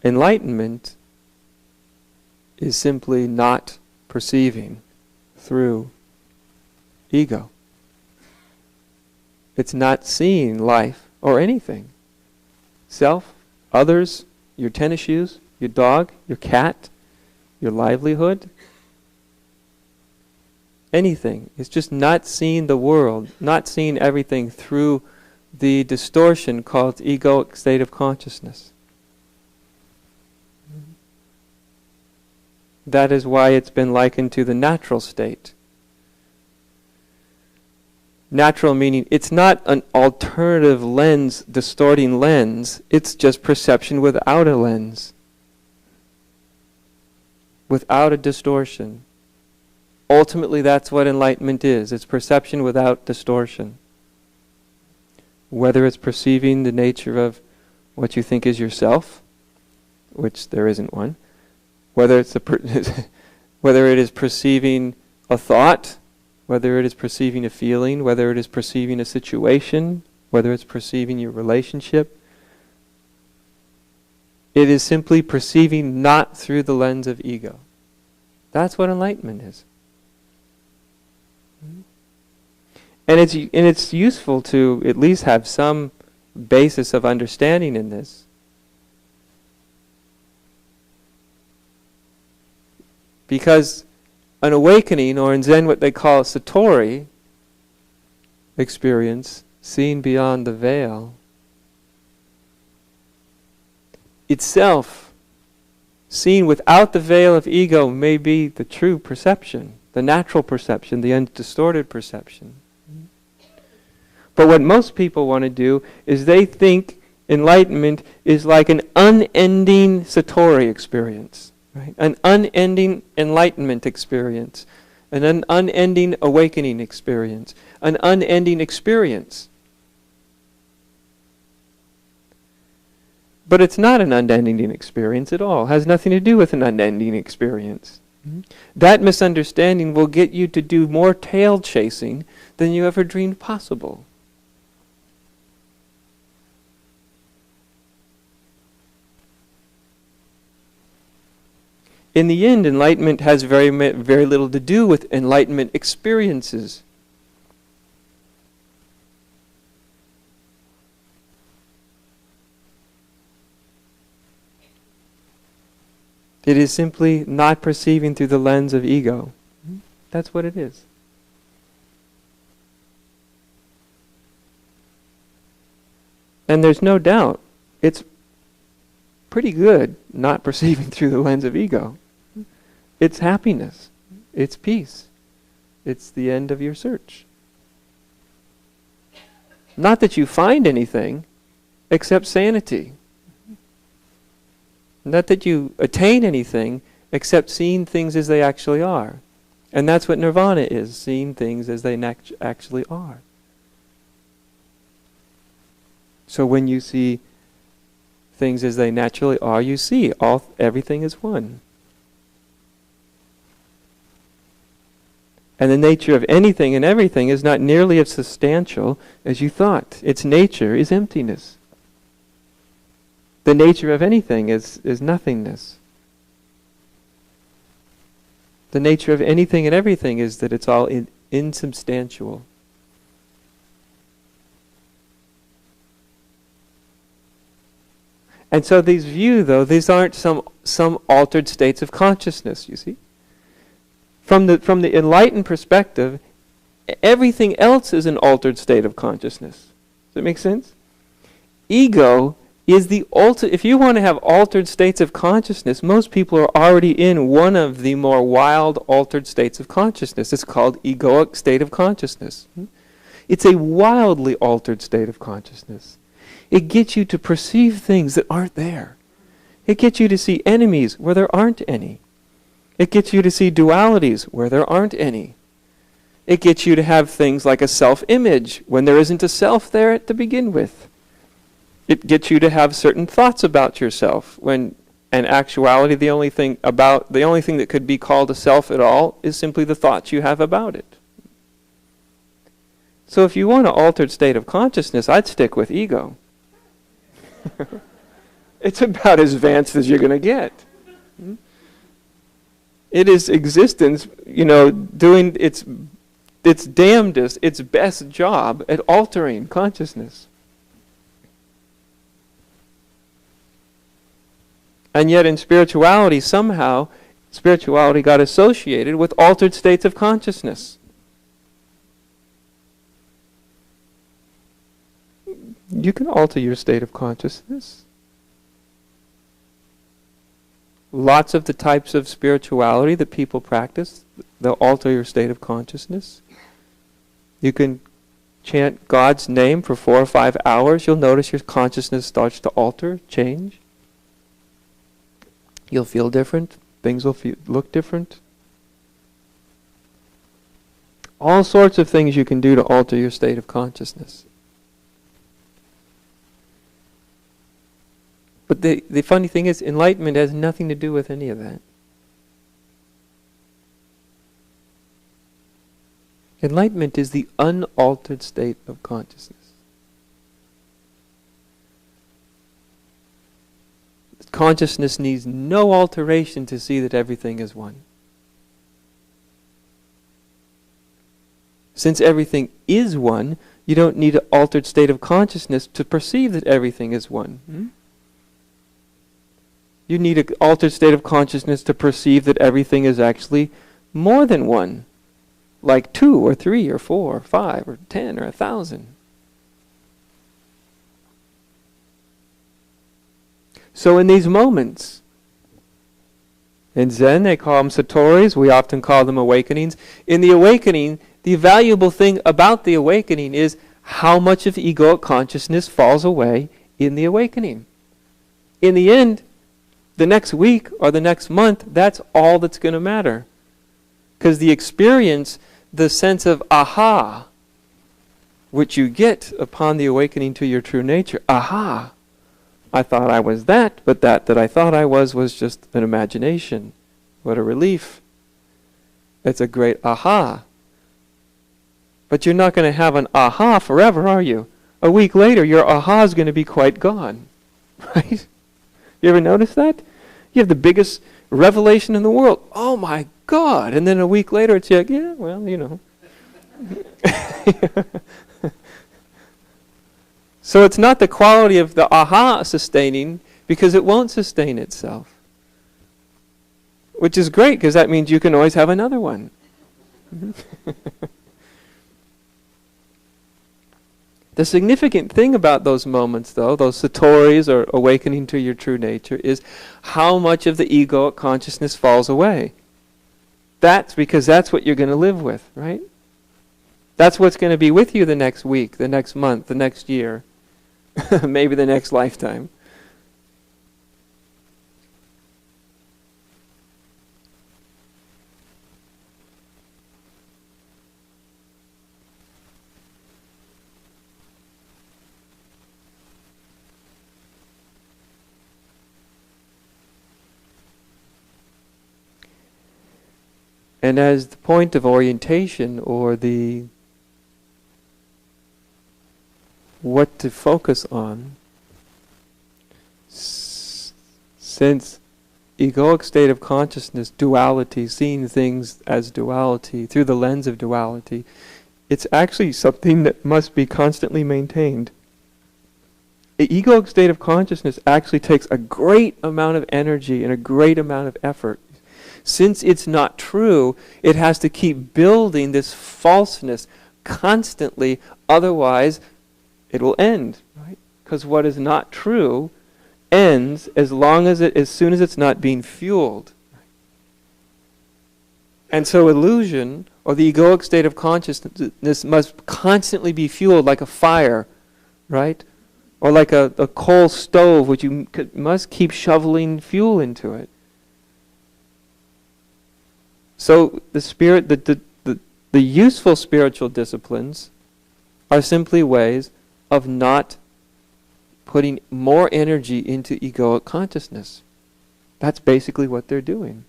enlightenment is simply not perceiving through ego. It's not seeing life or anything. Self, others, your tennis shoes, your dog, your cat, your livelihood, anything. It's just not seeing the world, not seeing everything through the distortion called egoic state of consciousness. That is why it's been likened to the natural state. Natural meaning it's not an alternative lens, distorting lens, it's just perception without a lens. Without a distortion. Ultimately that's what enlightenment is. It's perception without distortion. Whether it's perceiving the nature of what you think is yourself, which there isn't one, whether it's whether it is perceiving a thought, whether it is perceiving a feeling, whether it is perceiving a situation, whether it's perceiving your relationship, it is simply perceiving not through the lens of ego. That's what enlightenment is. And it's useful to at least have some basis of understanding in this. Because an awakening, or in Zen what they call a satori experience, seeing beyond the veil, itself, seen without the veil of ego, may be the true perception, the natural perception, the undistorted perception. But what most people want to do is they think enlightenment is like an unending satori experience. Right? An unending enlightenment experience, an unending awakening experience, an unending experience. But it's not an unending experience at all. It has nothing to do with an unending experience. Mm-hmm. That misunderstanding will get you to do more tail chasing than you ever dreamed possible. In the end, enlightenment has very little to do with enlightenment experiences. It is simply not perceiving through the lens of ego. That's what it is. And there's no doubt, it's pretty good not perceiving through the lens of ego. It's happiness. It's peace. It's the end of your search. Not that you find anything except sanity. Not that you attain anything except seeing things as they actually are. And that's what nirvana is, seeing things as they actually are. So when you see things as they naturally are, you see everything is one. And the nature of anything and everything is not nearly as substantial as you thought. Its nature is emptiness. The nature of anything is nothingness. The nature of anything and everything is that it's all insubstantial. And so these these aren't some altered states of consciousness, you see. From the enlightened perspective, everything else is an altered state of consciousness. Does that make sense? Ego is the if you want to have altered states of consciousness, most people are already in one of the more wild altered states of consciousness. It's called egoic state of consciousness. It's a wildly altered state of consciousness. It gets you to perceive things that aren't there. It gets you to see enemies where there aren't any. It gets you to see dualities where there aren't any. It gets you to have things like a self-image when there isn't a self there to begin with. It gets you to have certain thoughts about yourself when in actuality the only thing that could be called a self at all is simply the thoughts you have about it. So if you want an altered state of consciousness, I'd stick with ego. It's about as advanced as you're going to get. It is existence, doing its damnedest, its best job at altering consciousness. And yet in spirituality, somehow, spirituality got associated with altered states of consciousness. You can alter your state of consciousness. Lots of the types of spirituality that people practice, they'll alter your state of consciousness. You can chant God's name for 4 or 5 hours. You'll notice your consciousness starts to alter, change. You'll feel different. Things will look different. All sorts of things you can do to alter your state of consciousness. But the funny thing is, enlightenment has nothing to do with any of that. Enlightenment is the unaltered state of consciousness. Consciousness needs no alteration to see that everything is one. Since everything is one, you don't need an altered state of consciousness to perceive that everything is one. You need an altered state of consciousness to perceive that everything is actually more than one. Like 2 or 3 or 4 or 5 or 10 or 1,000. So in these moments, in Zen they call them satori's, we often call them awakenings. In the awakening, the valuable thing about the awakening is how much of egoic consciousness falls away in the awakening. In the end, the next week or the next month, that's all that's going to matter. Because the experience, the sense of aha, which you get upon the awakening to your true nature, aha, I thought I was that, but that I thought I was just an imagination. What a relief. It's a great aha. But you're not going to have an aha forever, are you? A week later, your aha is going to be quite gone. Right? You ever notice that? You have the biggest revelation in the world. Oh my God! And then a week later, it's like, yeah, well, you know. So it's not the quality of the aha sustaining, because it won't sustain itself. Which is great, because that means you can always have another one. The significant thing about those moments, though, those satori's or awakening to your true nature, is how much of the egoic consciousness falls away. That's because that's what you're going to live with, right? That's what's going to be with you the next week, the next month, the next year, maybe the next lifetime. And as the point of orientation, or the what to focus on, since egoic state of consciousness, duality, seeing things as duality, through the lens of duality, it's actually something that must be constantly maintained. The egoic state of consciousness actually takes a great amount of energy and a great amount of effort. Since it's not true, it has to keep building this falseness constantly, otherwise it will end, right? Because what is not true ends as soon as it's not being fueled. And so illusion, or the egoic state of consciousness, must constantly be fueled like a fire, right? Or like a coal stove, which you must keep shoveling fuel into it. So the useful spiritual disciplines are simply ways of not putting more energy into egoic consciousness. That's basically what they're doing.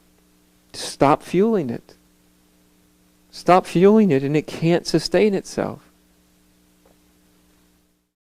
Stop fueling it. Stop fueling it, and it can't sustain itself.